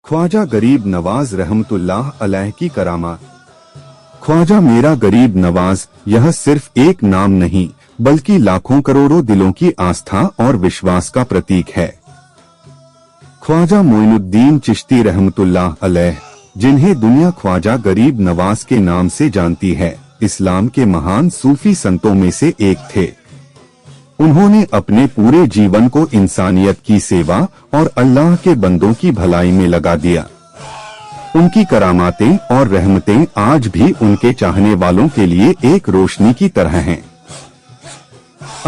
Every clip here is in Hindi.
ख्वाजा गरीब नवाज रहमतुल्लाह अलैह की करामात। ख्वाजा मेरा गरीब नवाज यह सिर्फ एक नाम नहीं बल्कि लाखों करोड़ों दिलों की आस्था और विश्वास का प्रतीक है। ख्वाजा मोइनुद्दीन चिश्ती रहमतुल्लाह अलैह, जिन्हें दुनिया ख्वाजा गरीब नवाज के नाम से जानती है, इस्लाम के महान सूफी संतों में से एक थे। उन्होंने अपने पूरे जीवन को इंसानियत की सेवा और अल्लाह के बंदों की भलाई में लगा दिया। उनकी करामातें और रहमतें आज भी उनके चाहने वालों के लिए एक रोशनी की तरह हैं।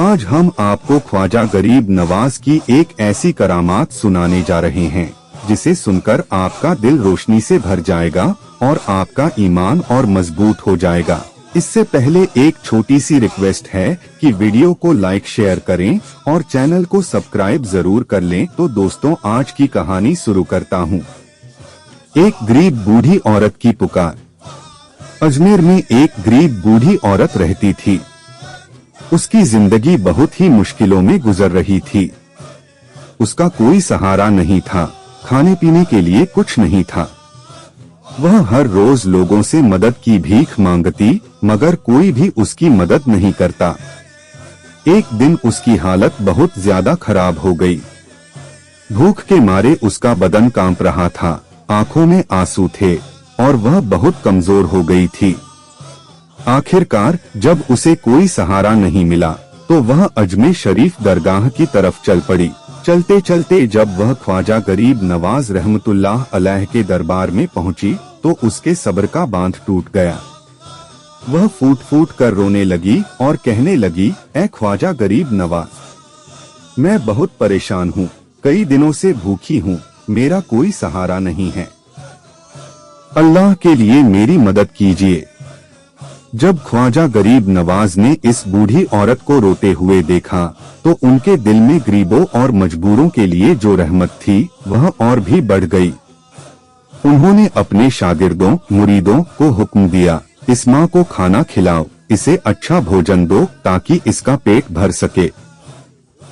आज हम आपको ख्वाजा गरीब नवाज की एक ऐसी करामात सुनाने जा रहे हैं जिसे सुनकर आपका दिल रोशनी से भर जाएगा और आपका ईमान और मजबूत हो जाएगा। इससे पहले एक छोटी सी रिक्वेस्ट है कि वीडियो को लाइक शेयर करें और चैनल को सब्सक्राइब जरूर कर लें। तो दोस्तों, आज की कहानी शुरू करता हूँ। एक गरीब बूढ़ी औरत की पुकार। अजमेर में एक गरीब बूढ़ी औरत रहती थी। उसकी जिंदगी बहुत ही मुश्किलों में गुजर रही थी। उसका कोई सहारा नहीं था, खाने पीने के लिए कुछ नहीं था। वह हर रोज लोगों से मदद की भीख मांगती, मगर कोई भी उसकी मदद नहीं करता। एक दिन उसकी हालत बहुत ज्यादा खराब हो गई। भूख के मारे उसका बदन कांप रहा था, आंखों में आंसू थे और वह बहुत कमजोर हो गई थी। आखिरकार जब उसे कोई सहारा नहीं मिला तो वह अजमेर शरीफ दरगाह की तरफ चल पड़ी। चलते चलते जब वह ख्वाजा गरीब नवाज रहमतुल्लाह अलैह के दरबार में पहुंची तो उसके सब्र का बांध टूट गया। वह फूट फूट कर रोने लगी और कहने लगी, ऐ ख्वाजा गरीब नवाज, मैं बहुत परेशान हूँ, कई दिनों से भूखी हूँ, मेरा कोई सहारा नहीं है, अल्लाह के लिए मेरी मदद कीजिए। जब ख्वाजा गरीब नवाज ने इस बूढ़ी औरत को रोते हुए देखा तो उनके दिल में गरीबों और मजबूरों के लिए जो रहमत थी वह और भी बढ़ गई। उन्होंने अपने शागिर्दों मुरीदों को हुक्म दिया, इस माँ को खाना खिलाओ, इसे अच्छा भोजन दो ताकि इसका पेट भर सके।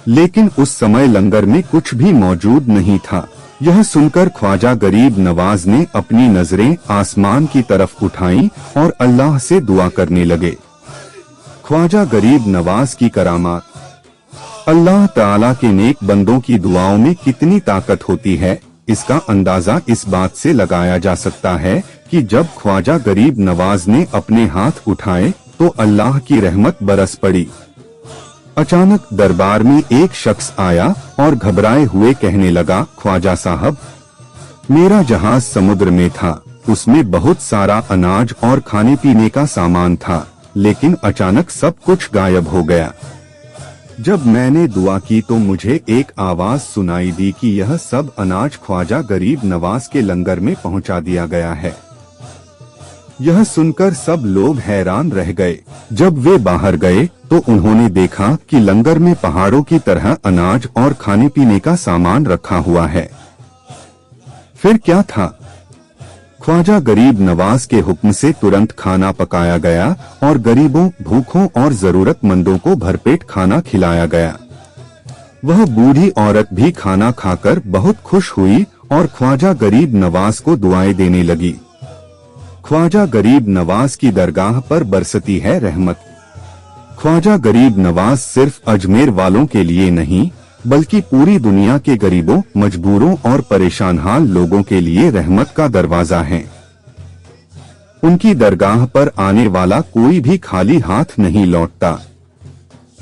लेकिन उस समय लंगर में कुछ भी मौजूद नहीं था। यह सुनकर ख्वाजा गरीब नवाज ने अपनी नजरें आसमान की तरफ उठाईं और अल्लाह से दुआ करने लगे। ख्वाजा गरीब नवाज की करामात। अल्लाह ताला के नेक बंदों की दुआओं में कितनी ताकत होती है, इसका अंदाजा इस बात से लगाया जा सकता है कि जब ख्वाजा गरीब नवाज ने अपने हाथ उठाए तो अल्लाह की रहमत बरस पड़ी। अचानक दरबार में एक शख्स आया और घबराए हुए कहने लगा, ख्वाजा साहब, मेरा जहाज समुद्र में था, उसमें बहुत सारा अनाज और खाने पीने का सामान था, लेकिन अचानक सब कुछ गायब हो गया। जब मैंने दुआ की तो मुझे एक आवाज सुनाई दी कि यह सब अनाज ख्वाजा गरीब नवाज के लंगर में पहुंचा दिया गया है। यह सुनकर सब लोग हैरान रह गए। जब वे बाहर गए तो उन्होंने देखा कि लंगर में पहाड़ों की तरह अनाज और खाने पीने का सामान रखा हुआ है। फिर क्या था? ख्वाजा गरीब नवाज के हुक्म से तुरंत खाना पकाया गया और गरीबों, भूखों और जरूरतमंदों को भरपेट खाना खिलाया गया। वह बूढ़ी औरत भी खाना खाकर बहुत खुश हुई और ख्वाजा गरीब नवाज को दुआएं देने लगी। ख्वाजा गरीब नवाज की दरगाह पर बरसती है रहमत। ख्वाजा गरीब नवाज सिर्फ अजमेर वालों के लिए नहीं बल्कि पूरी दुनिया के गरीबों, मजबूरों और परेशान हाल लोगों के लिए रहमत का दरवाजा है। उनकी दरगाह पर आने वाला कोई भी खाली हाथ नहीं लौटता।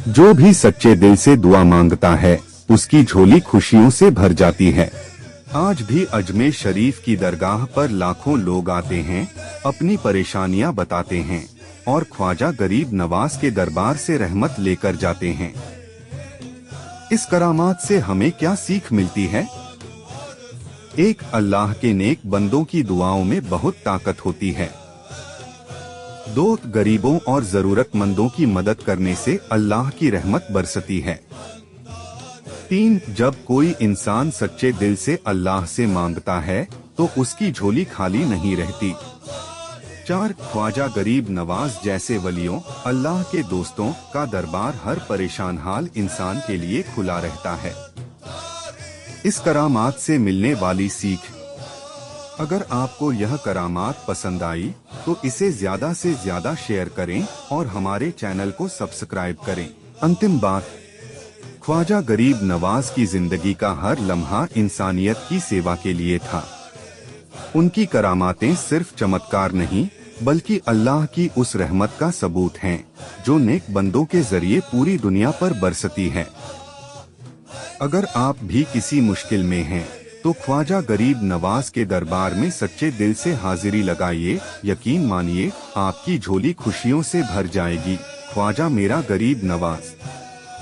जो भी सच्चे दिल से दुआ मांगता है उसकी झोली खुशियों से भर जाती है। आज भी अजमेर शरीफ की दरगाह पर लाखों लोग आते हैं, अपनी परेशानियां बताते हैं और ख्वाजा गरीब नवाज के दरबार से रहमत लेकर जाते हैं। इस करामात से हमें क्या सीख मिलती है? एक, अल्लाह के नेक बंदों की दुआओं में बहुत ताकत होती है। 2, गरीबों और जरूरतमंदों की मदद करने से अल्लाह की रहमत बरसती है। 3, जब कोई इंसान सच्चे दिल से अल्लाह से मांगता है तो उसकी झोली खाली नहीं रहती। 4, ख्वाजा गरीब नवाज जैसे वलियों, अल्लाह के दोस्तों का दरबार हर परेशान हाल इंसान के लिए खुला रहता है। इस करामात से मिलने वाली सीख, अगर आपको यह करामात पसंद आई तो इसे ज्यादा से ज्यादा शेयर करें और हमारे चैनल को सब्सक्राइब करें। अंतिम बात, ख्वाजा गरीब नवाज की जिंदगी का हर लम्हा इंसानियत की सेवा के लिए था। उनकी करामातें सिर्फ चमत्कार नहीं बल्कि अल्लाह की उस रहमत का सबूत हैं, जो नेक बंदों के जरिए पूरी दुनिया पर बरसती है। अगर आप भी किसी मुश्किल में हैं, तो ख्वाजा गरीब नवाज के दरबार में सच्चे दिल से हाजिरी लगाइए। यकीन मानिए, आपकी झोली खुशियों से भर जाएगी। ख्वाजा मेरा गरीब नवाज।